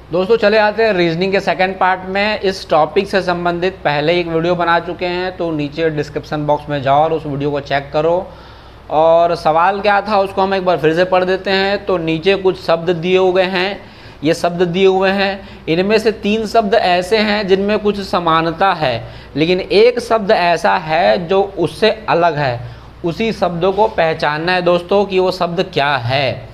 दोस्तों चले आते हैं रीजनिंग के सेकंड पार्ट में। इस टॉपिक से संबंधित पहले एक वीडियो बना चुके हैं, तो नीचे डिस्क्रिप्शन बॉक्स में जाओ और उस वीडियो को चेक करो। और सवाल क्या था उसको हम एक बार फिर से पढ़ देते हैं। तो नीचे कुछ शब्द दिए हुए हैं, ये शब्द दिए हुए हैं, इनमें से 3 शब्द ऐसे हैं जिनमें कुछ समानता है, लेकिन एक शब्द ऐसा है जो उससे अलग है। उसी शब्दों को पहचानना है दोस्तों कि वो शब्द क्या है।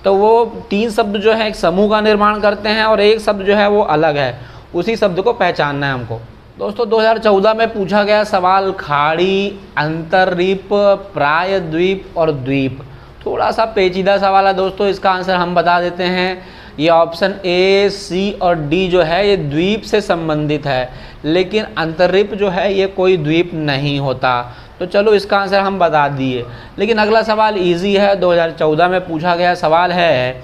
तो वो 3 शब्द जो है एक समूह का निर्माण करते हैं और एक शब्द जो है वो अलग है, उसी शब्द को पहचानना है हमको। दोस्तों 2014 में पूछा गया सवाल खाड़ी, अंतर्द्वीप, प्रायद्वीप और द्वीप। थोड़ा सा पेचीदा सवाल है दोस्तों, इसका आंसर हम बता देते हैं। ये ऑप्शन ए, सी और डी जो है ये द्वीप से संबंधित है, लेकिन अंतर्द्वीप जो है ये कोई द्वीप नहीं होता। तो चलो इसका आंसर हम बता दिए। लेकिन अगला सवाल इजी है, 2014 में पूछा गया सवाल है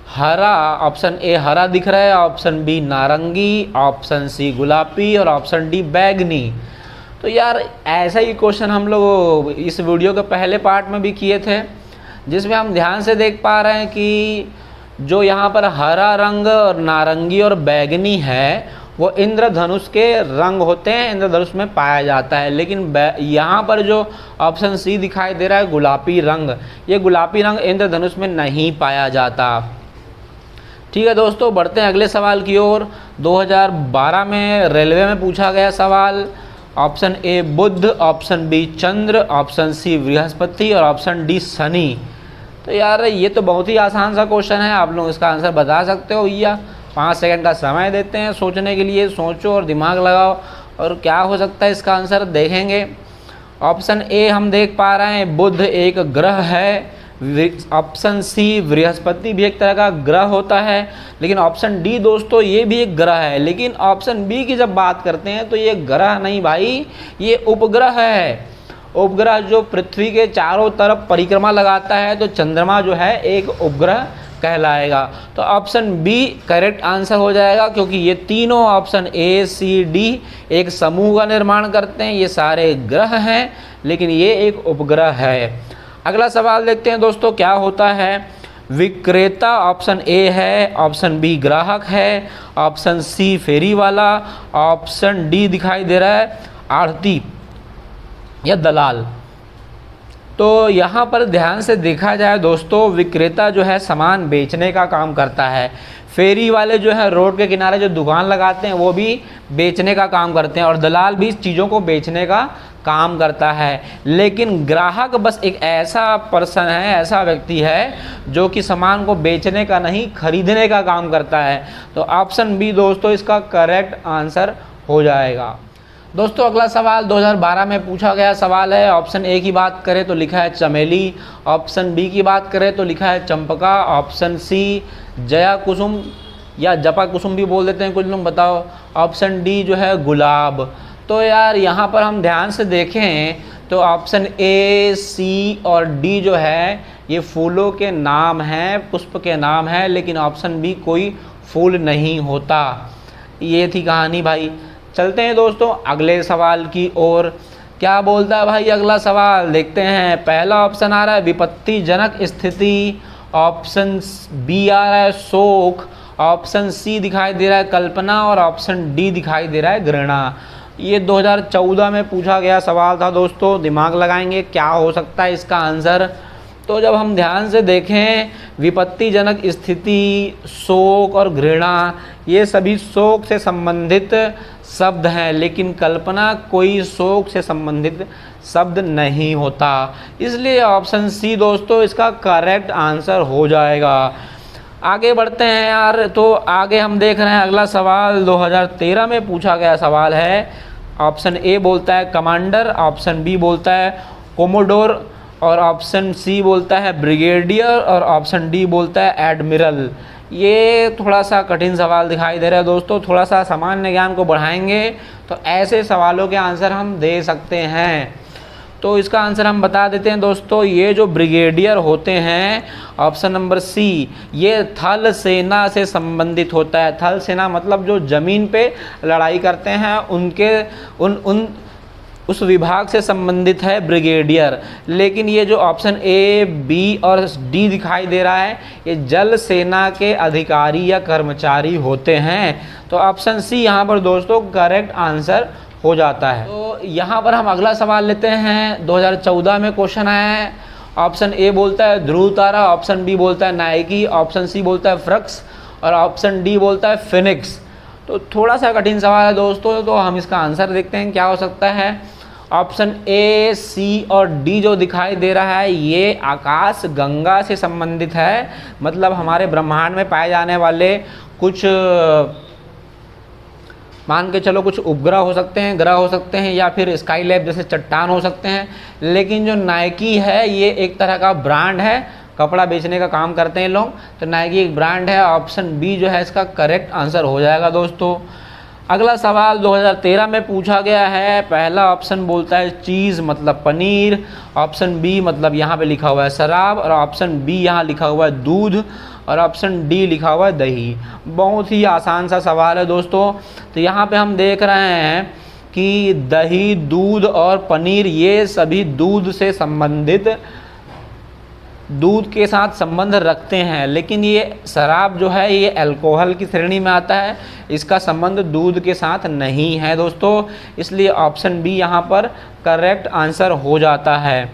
हरा। ऑप्शन ए हरा दिख रहा है, ऑप्शन बी नारंगी, ऑप्शन सी गुलाबी और ऑप्शन डी बैगनी। तो यार ऐसा ही क्वेश्चन हम लोग इस वीडियो के पहले पार्ट में भी किए थे, जिसमें हम ध्यान से देख पा रहे हैं कि जो यहाँ पर हरा रंग और नारंगी और बैगनी है वो इंद्रधनुष के रंग होते हैं, इंद्रधनुष में पाया जाता है। लेकिन यहाँ पर जो ऑप्शन सी दिखाई दे रहा है गुलाबी रंग, ये गुलाबी रंग इंद्रधनुष में नहीं पाया जाता। ठीक है दोस्तों, बढ़ते हैं अगले सवाल की ओर। 2012 में रेलवे में पूछा गया सवाल। Option A Budh, option B Chandra, option C Brihaspati और ऑप्शन डी शनि। तो यार ये तो बहुत ही आसान सा क्वेश्चन है, आप लोग इसका आंसर बता सकते हो भैया। 5 सेकंड का समय देते हैं सोचने के लिए, सोचो और दिमाग लगाओ और क्या हो सकता है इसका आंसर देखेंगे। ऑप्शन ए हम देख पा रहे हैं बुध एक ग्रह है, ऑप्शन सी बृहस्पति भी एक तरह का ग्रह होता है, लेकिन ऑप्शन डी दोस्तों ये भी एक ग्रह है। लेकिन ऑप्शन बी की जब बात करते हैं तो ये ग्रह नहीं भाई, ये उपग्रह है। उपग्रह जो पृथ्वी के चारों तरफ परिक्रमा लगाता है, तो चंद्रमा जो है एक उपग्रह कहलाएगा। तो ऑप्शन बी करेक्ट आंसर हो जाएगा, क्योंकि ये तीनों ऑप्शन ए, सी, डी एक समूह का निर्माण करते हैं। ये सारे ग्रह हैं, लेकिन ये एक उपग्रह है। अगला सवाल देखते हैं दोस्तों क्या होता है। विक्रेता ऑप्शन ए है, ऑप्शन बी ग्राहक है, ऑप्शन सी फेरी वाला, ऑप्शन डी दिखाई दे रहा है आढ़ती या दलाल। तो यहाँ पर ध्यान से देखा जाए दोस्तों, विक्रेता जो है सामान बेचने का काम करता है, फेरी वाले जो है रोड के किनारे जो दुकान लगाते हैं वो भी बेचने का काम करते हैं, और दलाल भी चीज़ों को बेचने का काम करता है। लेकिन ग्राहक बस एक ऐसा पर्सन है, ऐसा व्यक्ति है जो कि सामान को बेचने का नहीं खरीदने का काम करता है। तो ऑप्शन बी दोस्तों इसका करेक्ट आंसर हो जाएगा। दोस्तों अगला सवाल 2012 में पूछा गया सवाल है। ऑप्शन ए की बात करें तो लिखा है चमेली, ऑप्शन बी की बात करें तो लिखा है चंपका, ऑप्शन सी जया कुसुम या जपा कुसुम भी बोल देते हैं कुछ लोग, बताओ। ऑप्शन डी जो है गुलाब। तो यार यहाँ पर हम ध्यान से देखें तो ऑप्शन ए, सी और डी जो है ये फूलों के नाम हैं, पुष्प के नाम हैं, लेकिन ऑप्शन बी कोई फूल नहीं होता। ये थी कहानी भाई। चलते हैं दोस्तों अगले सवाल की ओर। क्या बोलता है भाई अगला सवाल, देखते हैं। पहला ऑप्शन आ रहा है विपत्तिजनक स्थिति, ऑप्शन बी आ रहा है शोक, ऑप्शन सी दिखाई दे रहा है कल्पना और ऑप्शन डी दिखाई दे रहा है घृणा। ये 2014 में पूछा गया सवाल था दोस्तों, दिमाग लगाएंगे क्या हो सकता है इसका आंसर। तो जब हम ध्यान से देखें, विपत्तिजनक स्थिति, शोक और घृणा ये सभी शोक से संबंधित शब्द हैं, लेकिन कल्पना कोई शोक से संबंधित शब्द नहीं होता। इसलिए ऑप्शन सी दोस्तों इसका करेक्ट आंसर हो जाएगा। आगे बढ़ते हैं यार। तो आगे हम देख रहे हैं अगला सवाल 2013 में पूछा गया सवाल है। ऑप्शन ए बोलता है कमांडर, ऑप्शन बी बोलता है कोमोडोर और ऑप्शन सी बोलता है ब्रिगेडियर और ऑप्शन डी बोलता है एडमिरल। ये थोड़ा सा कठिन सवाल दिखाई दे रहा है दोस्तों, थोड़ा सा सामान्य ज्ञान को बढ़ाएंगे तो ऐसे सवालों के आंसर हम दे सकते हैं। तो इसका आंसर हम बता देते हैं दोस्तों, ये जो ब्रिगेडियर होते हैं ऑप्शन नंबर सी, ये थल सेना से संबंधित होता है। थल सेना मतलब जो ज़मीन पे लड़ाई करते हैं, उनके उस विभाग से संबंधित है ब्रिगेडियर। लेकिन ये जो ऑप्शन ए, बी और डी दिखाई दे रहा है ये जल सेना के अधिकारी या कर्मचारी होते हैं। तो ऑप्शन सी यहाँ पर दोस्तों करेक्ट आंसर हो जाता है। तो यहाँ पर हम अगला सवाल लेते हैं। 2014 में क्वेश्चन आया है। ऑप्शन ए बोलता है ध्रुव तारा, ऑप्शन बी बोलता है नाइकी, ऑप्शन सी बोलता है फ्रक्स और ऑप्शन डी बोलता है फिनिक्स। तो थोड़ा सा कठिन सवाल है दोस्तों, तो हम इसका आंसर देखते हैं क्या हो सकता है। ऑप्शन ए, सी और डी जो दिखाई दे रहा है ये आकाश गंगा से संबंधित है। मतलब हमारे ब्रह्मांड में पाए जाने वाले कुछ मान के चलो कुछ उपग्रह हो सकते हैं, ग्रह हो सकते हैं या फिर स्काई लैब जैसे चट्टान हो सकते हैं। लेकिन जो नाइकी है ये एक तरह का ब्रांड है, कपड़ा बेचने का काम करते हैं लोग, तो नाइकी एक ब्रांड है। ऑप्शन बी जो है इसका करेक्ट आंसर हो जाएगा दोस्तों। अगला सवाल 2013 में पूछा गया है। पहला ऑप्शन बोलता है चीज़ मतलब पनीर, ऑप्शन बी मतलब यहाँ पे लिखा हुआ है शराब और ऑप्शन बी यहाँ लिखा हुआ है दूध और ऑप्शन डी लिखा हुआ है दही। बहुत ही आसान सा सवाल है दोस्तों। तो यहाँ पे हम देख रहे हैं कि दही, दूध और पनीर ये सभी दूध से संबंधित, दूध के साथ संबंध रखते हैं। लेकिन ये शराब जो है ये अल्कोहल की श्रेणी में आता है, इसका संबंध दूध के साथ नहीं है दोस्तों। इसलिए ऑप्शन बी यहाँ पर करेक्ट आंसर हो जाता है।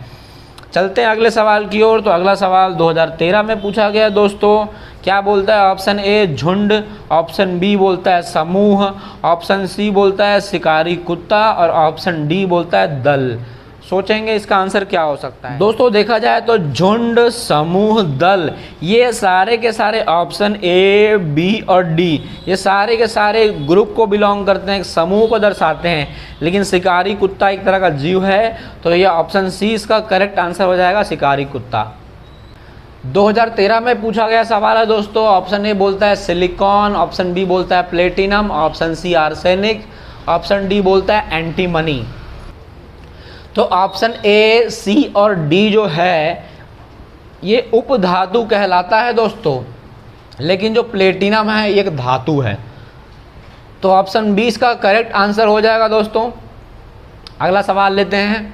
चलते हैं अगले सवाल की ओर। तो अगला सवाल 2013 में पूछा गया दोस्तों। क्या बोलता है? ऑप्शन ए झुंड, ऑप्शन बी बोलता है समूह, ऑप्शन सी बोलता है शिकारी कुत्ता और ऑप्शन डी बोलता है दल। सोचेंगे इसका आंसर क्या हो सकता है दोस्तों। देखा जाए तो झुंड, समूह, दल ये सारे के सारे ऑप्शन ए, बी और डी ये सारे के सारे ग्रुप को बिलोंग करते हैं, समूह को दर्शाते हैं। लेकिन शिकारी कुत्ता एक तरह का जीव है, तो ये ऑप्शन सी इसका करेक्ट आंसर हो जाएगा, शिकारी कुत्ता। 2013 में पूछा गया सवाल है दोस्तों। ऑप्शन ए बोलता है सिलिकॉन, ऑप्शन बी बोलता है platinum, option C arsenic, option D बोलता है एंटीमनी। तो ऑप्शन ए, सी और डी जो है ये उपधातु कहलाता है दोस्तों। लेकिन जो प्लेटिनम है ये एक धातु है। तो ऑप्शन बी इसका करेक्ट आंसर हो जाएगा दोस्तों। अगला सवाल लेते हैं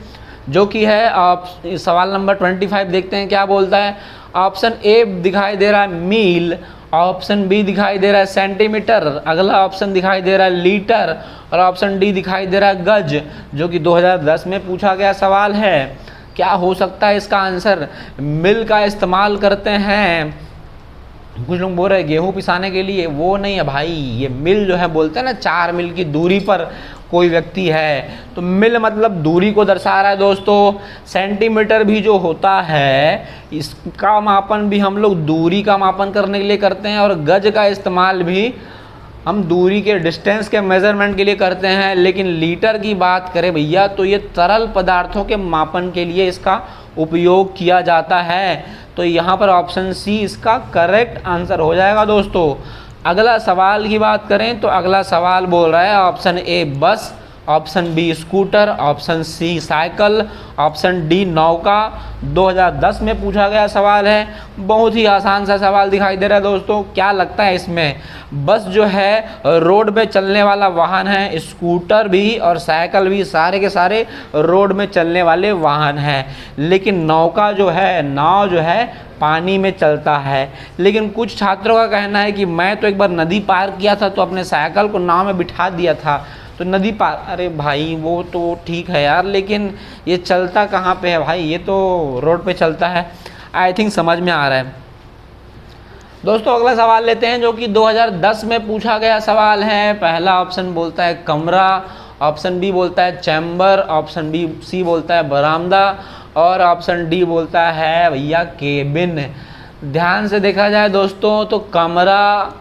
जो कि है आप सवाल नंबर 25 देखते हैं क्या बोलता है। ऑप्शन ए दिखाई दे रहा है मील, ऑप्शन बी दिखाई दे रहा है सेंटीमीटर, अगला ऑप्शन दिखाई दे रहा है लीटर और ऑप्शन डी दिखाई दे रहा है गज, जो कि 2010 में पूछा गया सवाल है। क्या हो सकता है इसका आंसर? मिल का इस्तेमाल करते हैं। कुछ लोग बोल रहे हैं गेहूँ पिसाने के लिए, वो नहीं है भाई। ये मिल जो है बोलते हैं ना 4 मील की दूरी पर कोई व्यक्ति है, तो मिल मतलब दूरी को दर्शा रहा है दोस्तों। सेंटीमीटर भी जो होता है इसका मापन भी हम लोग दूरी का मापन करने के लिए करते हैं और गज का इस्तेमाल भी हम दूरी के डिस्टेंस के मेज़रमेंट के लिए करते हैं। लेकिन लीटर की बात करें भैया तो ये तरल पदार्थों के मापन के लिए इसका उपयोग किया जाता है। तो यहाँ पर ऑप्शन सी इसका करेक्ट आंसर हो जाएगा दोस्तों। अगला सवाल की बात करें तो अगला सवाल बोल रहा है option A bus, option B scooter, option C cycle, option D नौका। 2010 में पूछा गया सवाल है। बहुत ही आसान सा सवाल दिखाई दे रहा है दोस्तों। क्या लगता है इसमें? बस जो है रोड पे चलने वाला वाहन है, स्कूटर भी और साइकिल भी सारे के सारे रोड में चलने वाले वाहन हैं। लेकिन नौका जो है, नाव जो है पानी में चलता है। लेकिन कुछ छात्रों का कहना है कि मैं तो एक बार नदी पार किया था तो अपने साइकिल को नाव में बिठा दिया था, तो नदी पार। अरे भाई वो तो ठीक है यार, लेकिन ये चलता कहाँ पे है भाई? ये तो रोड पे चलता है। आई थिंक समझ में आ रहा है दोस्तों। अगला सवाल लेते हैं जो कि 2010 में पूछा गया सवाल है। पहला ऑप्शन बोलता है कमरा, ऑप्शन बी बोलता है चैम्बर, ऑप्शन बी सी बोलता है बरामदा और ऑप्शन डी बोलता है भैया केबिन। ध्यान से देखा जाए दोस्तों तो कमरा,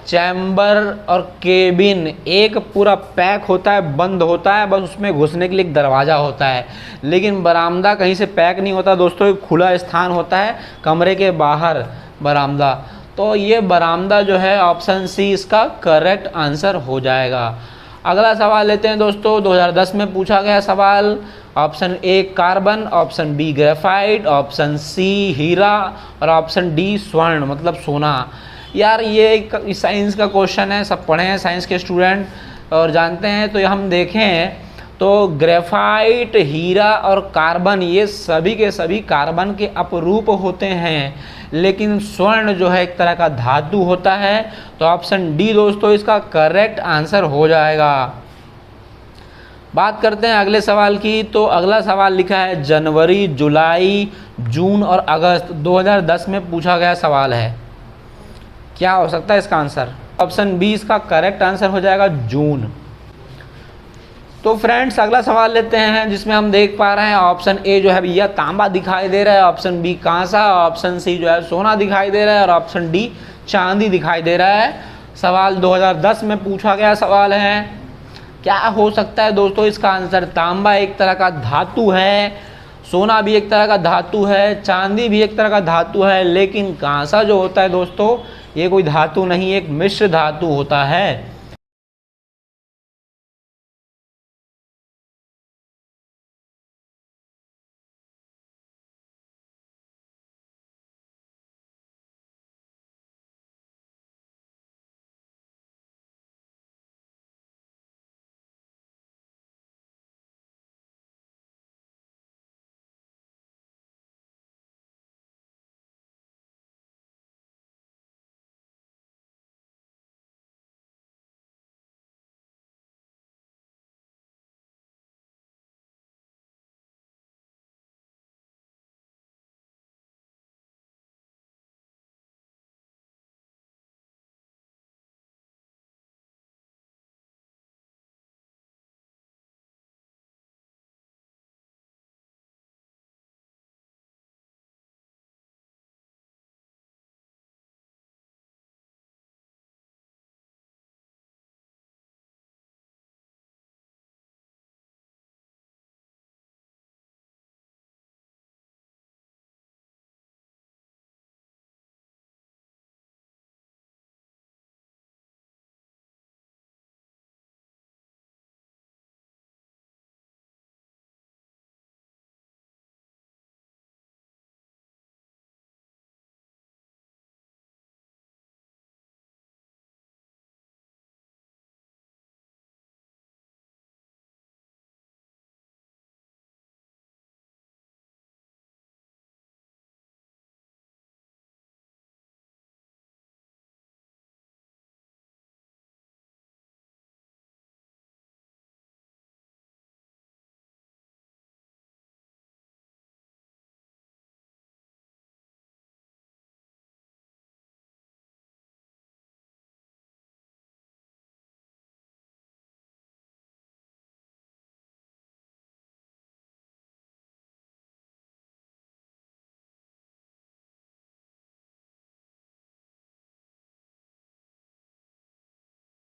चैम्बर और केबिन एक पूरा पैक होता है, बंद होता है, बस उसमें घुसने के लिए एक दरवाज़ा होता है। लेकिन बरामदा कहीं से पैक नहीं होता दोस्तों, एक खुला स्थान होता है कमरे के बाहर बरामदा। तो ये बरामदा जो है ऑप्शन सी इसका करेक्ट आंसर हो जाएगा। अगला सवाल लेते हैं दोस्तों। 2010 में पूछा गया सवाल। Option A carbon, option B graphite, option C हीरा और ऑप्शन डी स्वर्ण मतलब सोना। यार ये साइंस का क्वेश्चन है, सब पढ़े हैं साइंस के स्टूडेंट और जानते हैं। तो हम देखें तो ग्रेफाइट, हीरा और कार्बन ये सभी के सभी कार्बन के अपरूप होते हैं, लेकिन स्वर्ण जो है एक तरह का धातु होता है। तो ऑप्शन डी दोस्तों इसका करेक्ट आंसर हो जाएगा। बात करते हैं अगले सवाल की। तो अगला सवाल लिखा है जनवरी, जुलाई, जून और अगस्त 2010 में पूछा गया सवाल है। क्या हो सकता है इसका आंसर? ऑप्शन बी इसका करेक्ट आंसर हो जाएगा जून। तो फ्रेंड्स अगला सवाल लेते हैं, जिसमें हम देख पा रहे हैं ऑप्शन ए जो है भैया तांबा दिखाई दे रहा है, ऑप्शन बी कांसा, ऑप्शन सी जो है सोना दिखाई दे रहा है और ऑप्शन डी चांदी दिखाई दे रहा है। सवाल 2010 में पूछा गया सवाल है। क्या हो सकता है दोस्तों इसका आंसर? तांबा एक तरह का धातु है, सोना भी एक तरह का धातु है, चांदी भी एक तरह का धातु है, लेकिन कांसा जो होता है दोस्तों ये कोई धातु नहीं, एक मिश्र धातु होता है।